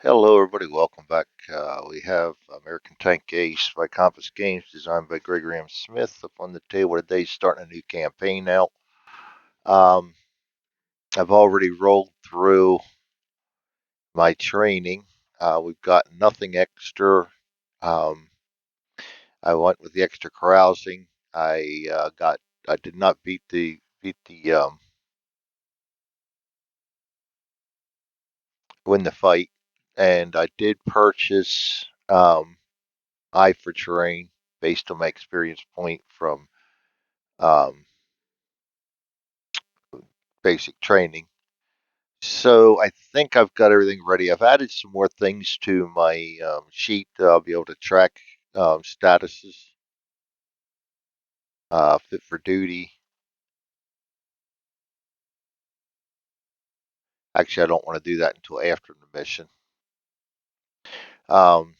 Hello, everybody. Welcome back. We have American Tank Ace by Compass Games, designed by Gregory M. Smith, up on the table today, starting a new campaign out. Um, I've already rolled through my training. We've got nothing extra. Um, I went with the extra carousing. I did not win the fight, and I did purchase eye for terrain based on my experience point from um, basic training. So I think I've got everything ready. I've added some more things to my sheet. I'll be able to track statuses, fit for duty. Actually, I don't want to do that until after the mission. Um,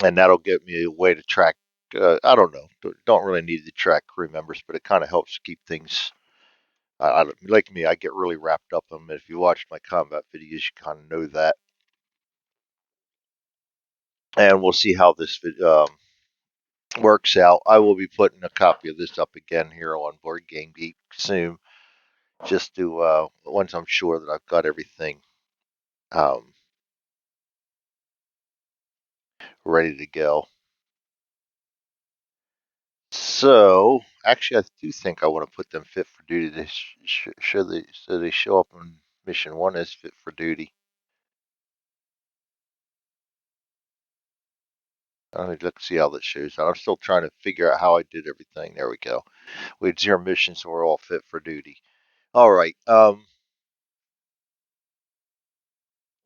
and that'll give me a way to track. I don't know. Don't really need to track crew members, but it kind of helps keep things. Like me, I get really wrapped up in them. If you watch my combat videos, you kind of know that. And we'll see how this works out. I will be putting a copy of this up again here on Board Game Geek soon, just to once I'm sure that I've got everything um, ready to go. So, actually, I do think I want to put them fit for duty. So they show up on mission one as fit for duty. Let's see how that shows out. I'm still trying to figure out how I did everything. There we go. We had 0 missions, so we're all fit for duty. All right.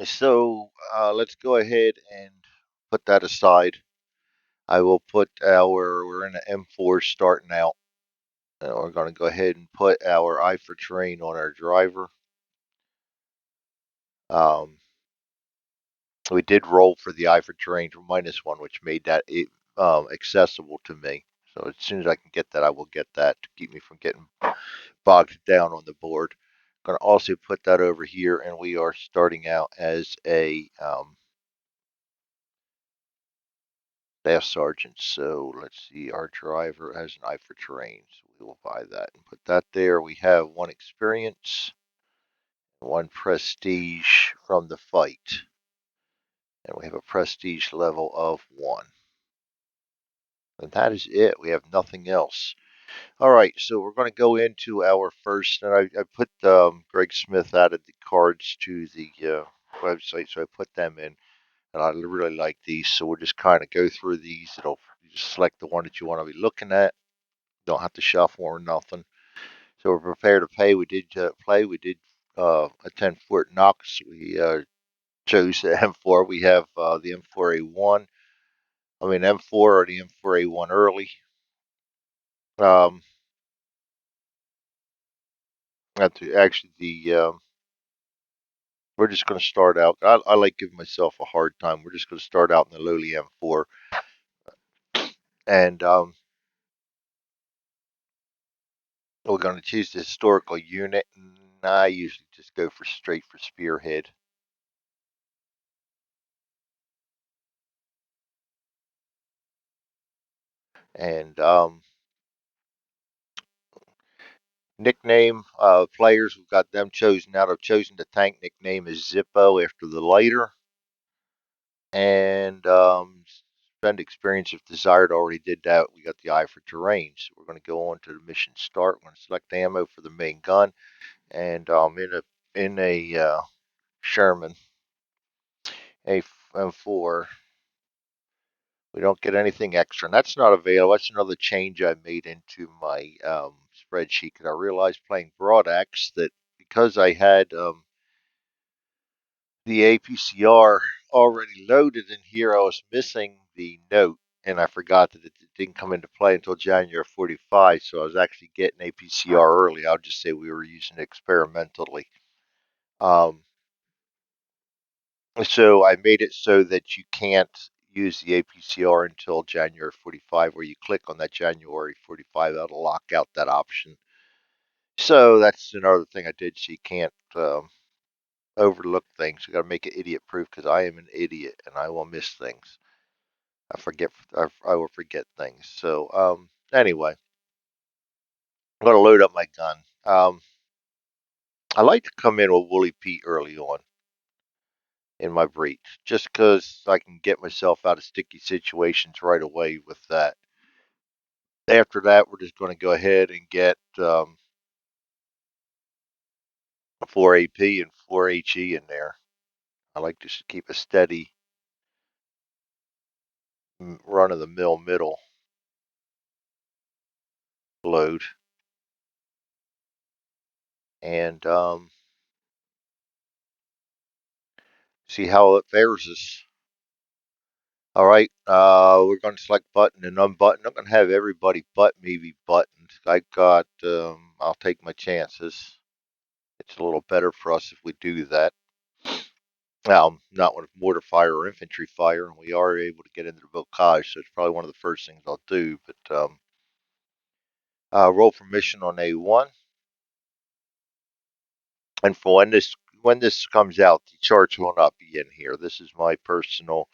So let's go ahead and put that aside. I will put we're in an M4 starting out. And we're going to go ahead and put our eye for terrain on our driver. Um, we did roll for the eye for terrain for -1, which made that accessible to me. So as soon as I can get that, I will get that to keep me from getting bogged down on the board. I'm going to also put that over here, and we are starting out as a staff sergeant. So let's see, our driver has an eye for terrain. So we will buy that and put that there. We have 1 experience, 1 prestige from the fight. And we have a prestige level of 1. And that is it. We have nothing else. All right, so we're going to go into our first, and I put Greg Smith added the cards to the website, so I put them in, and I really like these, so we'll just kind of go through these. You just select the one that you want to be looking at. Don't have to shuffle or nothing. So we're prepared to pay. We did play. We did attend Fort Knox. We chose the M4. We have the M4A1. I mean M4 or the M4A1 early. Um, actually we're just going to start out. I like giving myself a hard time. We're just going to start out in the lowly M4, and we're going to choose the historical unit. And I usually just go for straight for spearhead. And nickname players, we've got them chosen out. I've chosen the tank nickname is Zippo after the lighter. And spend experience if desired. Already did that. We got the eye for terrain. So we're going to go on to the mission start. We're going to select ammo for the main gun. And in a Sherman A4, we don't get anything extra, and that's not available. That's another change I made into my spreadsheet because I realized playing Broadaxe that because I had the APCR already loaded in here, I was missing the note, and I forgot that it didn't come into play until January 45. So I was actually getting APCR early. I'll just say we were using it experimentally. Um, So I made it so that you can't use the APCR until January 45, where you click on that January 45, that'll lock out that option. So that's another thing I did. So you can't overlook things. You got to make it idiot proof because I am an idiot and I will miss things. I forget. I will forget things. So anyway, I'm gonna load up my gun. I like to come in with Woolly Pete early on in my breach, just because I can get myself out of sticky situations right away with that. After that, we're just going to go ahead and get 4 AP and 4 HE in there. I like to keep a steady run of the mill middle load. And see how it fares us. All right, we're going to select button and unbutton. I'm going to have everybody but me be buttoned. I'll take my chances. It's a little better for us if we do that. Now, not with mortar fire or infantry fire, and we are able to get into the bocage, so it's probably one of the first things I'll do. But roll for mission on A1, and for when this comes out, the charts will not be in here. This is my personal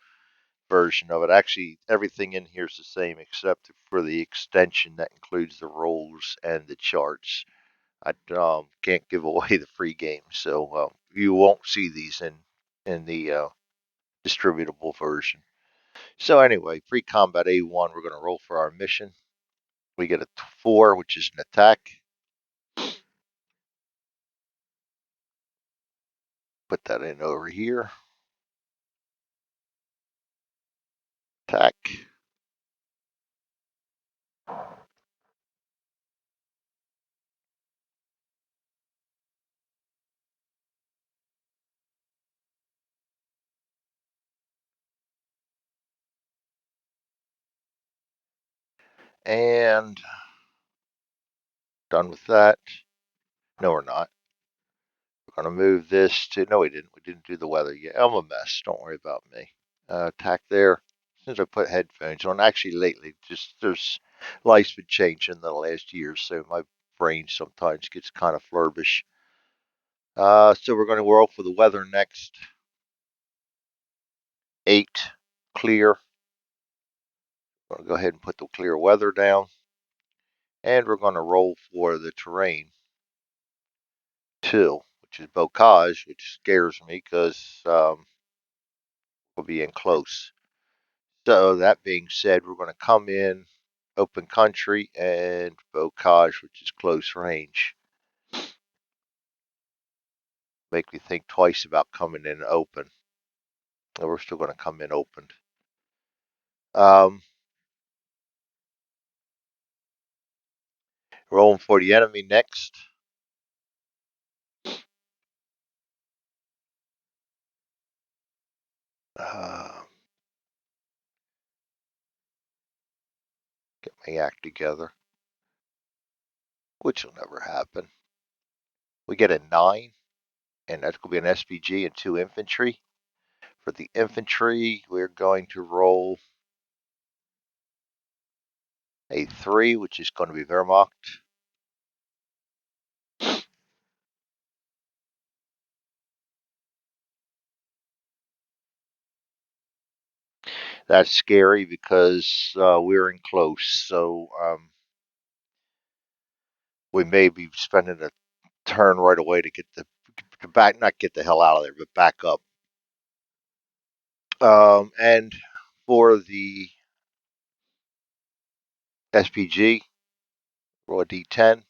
version of it. Actually, everything in here is the same except for the extension that includes the rolls and the charts. I can't give away the free game, so you won't see these in the distributable version. So anyway, pre-combat A1, we're going to roll for our mission. We get a 4, which is an attack. Put that in over here. Attack. And done with that. No, we're not. We're going to move this to, no, we didn't. We didn't do the weather yet. I'm a mess. Don't worry about me. Attack there. Since I put headphones on, actually lately, just there's life's been changing in the last year, so my brain sometimes gets kind of flurbish. So we're going to roll for the weather next. 8, clear. We're going to go ahead and put the clear weather down. And we're going to roll for the terrain. 2, which is bocage, which scares me because we'll be in close. So that being said, we're going to come in open country and bocage, which is close range. Make me think twice about coming in open. And we're still going to come in open. Um, Rolling for the enemy next. Get my act together, which will never happen. We get a 9, and that's going to be an SPG and 2 infantry. For the infantry, we're going to roll a 3, which is going to be Wehrmacht. That's scary because we're in close, so we may be spending a turn right away to get to back, not get the hell out of there, but back up. And for the SPG, roll a D10.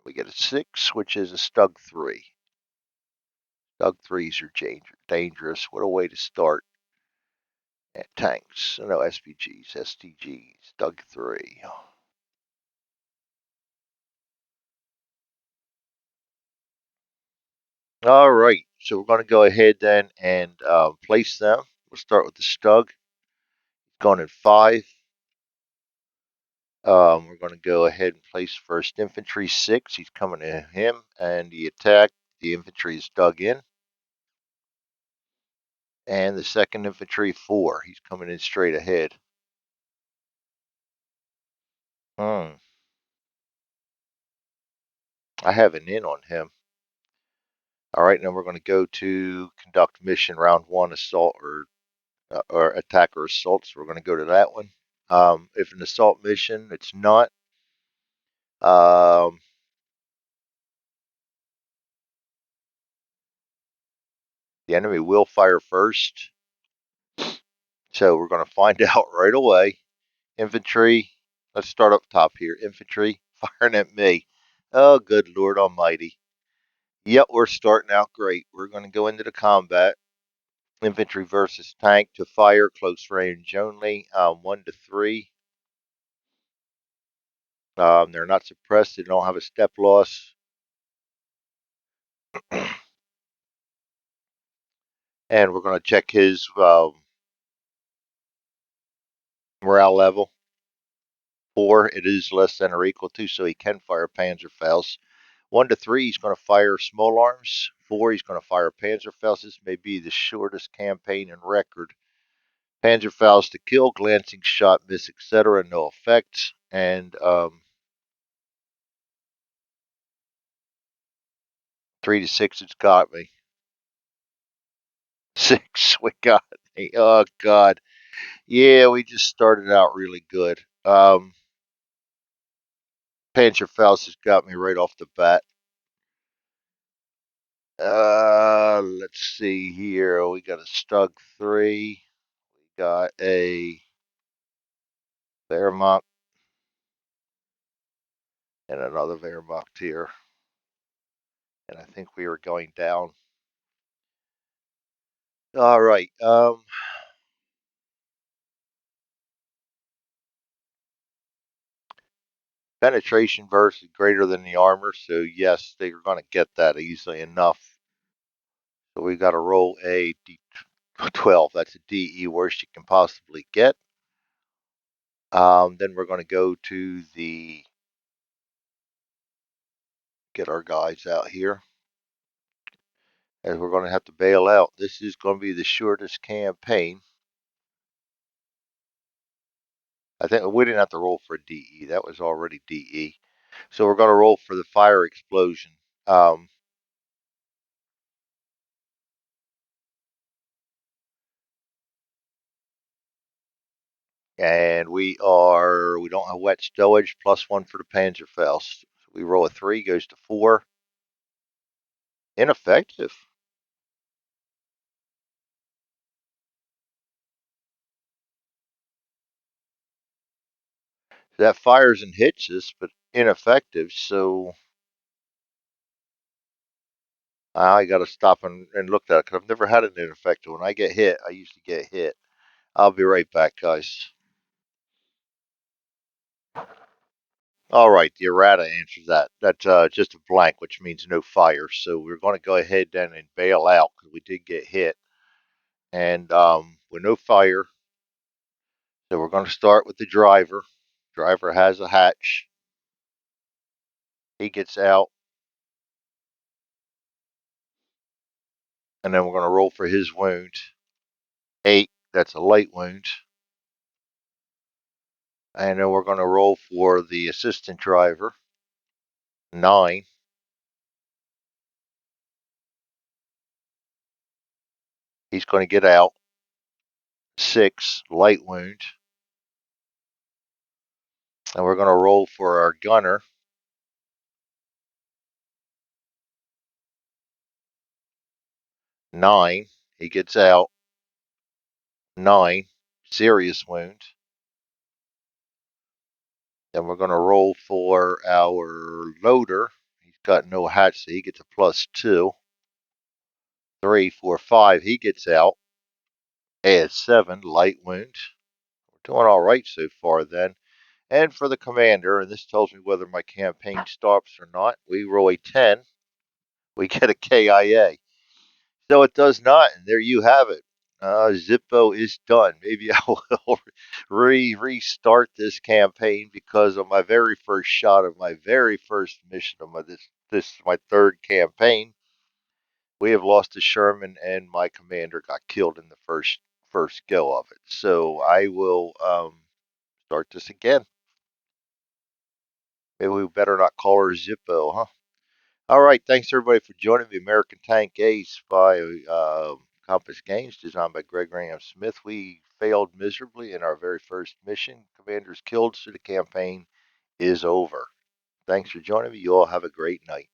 We get a 6, which is a Stug 3. Stug 3s are dangerous. What a way to start. And tanks. No, SPGs, STGs, Stug 3. All right, so we're going to go ahead then and place them. We'll start with the Stug. Going in 5. We're going to go ahead and place first infantry 6. He's coming to him, and the attack. The infantry is dug in. And the second infantry 4. He's coming in straight ahead. Hmm. I have an in on him. All right, now we're going to go to conduct mission round one, assault or attack or assault. So we're going to go to that one. If an assault mission, it's not. Um, the enemy will fire first. So we're going to find out right away. Infantry, let's start up top here. Infantry firing at me. Oh, good Lord Almighty. Yep, we're starting out great. We're going to go into the combat. Infantry versus tank to fire, close range only, 1 to 3. They're not suppressed. They don't have a step loss. And we're going to check his morale level. 4, it is less than or equal to, so he can fire Panzerfaust. 1 to 3, he's going to fire small arms. 4, he's going to fire Panzerfaust. This may be the shortest campaign in record. Panzerfaust to kill, glancing shot, miss, etc. No effect. And 3 to 6, it's got me. 6, we got me. Oh, God. Yeah, we just started out really good. Panzerfaust has got me right off the bat. Let's see here. We got a Stug 3. We got a Wehrmacht and another Wehrmacht here. And I think we were going down. All right. Penetration burst is greater than the armor, so yes, they're going to get that easily enough. So we got to roll a D12. That's a DE worst you can possibly get. Then we're going to go to get our guys out here. And we're going to have to bail out. This is going to be the shortest campaign. I think we didn't have to roll for a DE. That was already DE. So we're going to roll for the fire explosion. And we don't have wet stowage, +1 for the Panzerfaust. So we roll a 3, goes to 4. Ineffective. So that fires and hits us, but ineffective. So I got to stop and look at it because I've never had an ineffective. When I get hit, I usually get hit. I'll be right back, guys. All right, the errata answers that. That's just a blank, which means no fire. So we're going to go ahead then and bail out because we did get hit. And with no fire, so we're going to start with the driver. Driver has a hatch. He gets out. And then we're going to roll for his wound. 8, that's a light wound. And then we're going to roll for the assistant driver. 9. He's going to get out. 6, light wound. And we're going to roll for our gunner. 9, he gets out. 9, serious wound. Then we're going to roll for our loader. He's got no hatch, so he gets a +2. 3, 4, 5, he gets out. Add 7, light wound. We're doing all right so far then. And for the commander, and this tells me whether my campaign stops or not, we roll a 10. We get a KIA. So it does not, and there you have it. Zippo is done. Maybe I will restart this campaign because on my very first shot of my very first mission of this is my third campaign. We have lost to Sherman, and my commander got killed in the first go of it. So I will start this again. Maybe we better not call her Zippo, huh? All right, thanks everybody for joining the American Tank Ace by Compass Games, designed by Greg Graham Smith. We failed miserably in our very first mission. Commanders killed, so the campaign is over. Thanks for joining me. You all have a great night.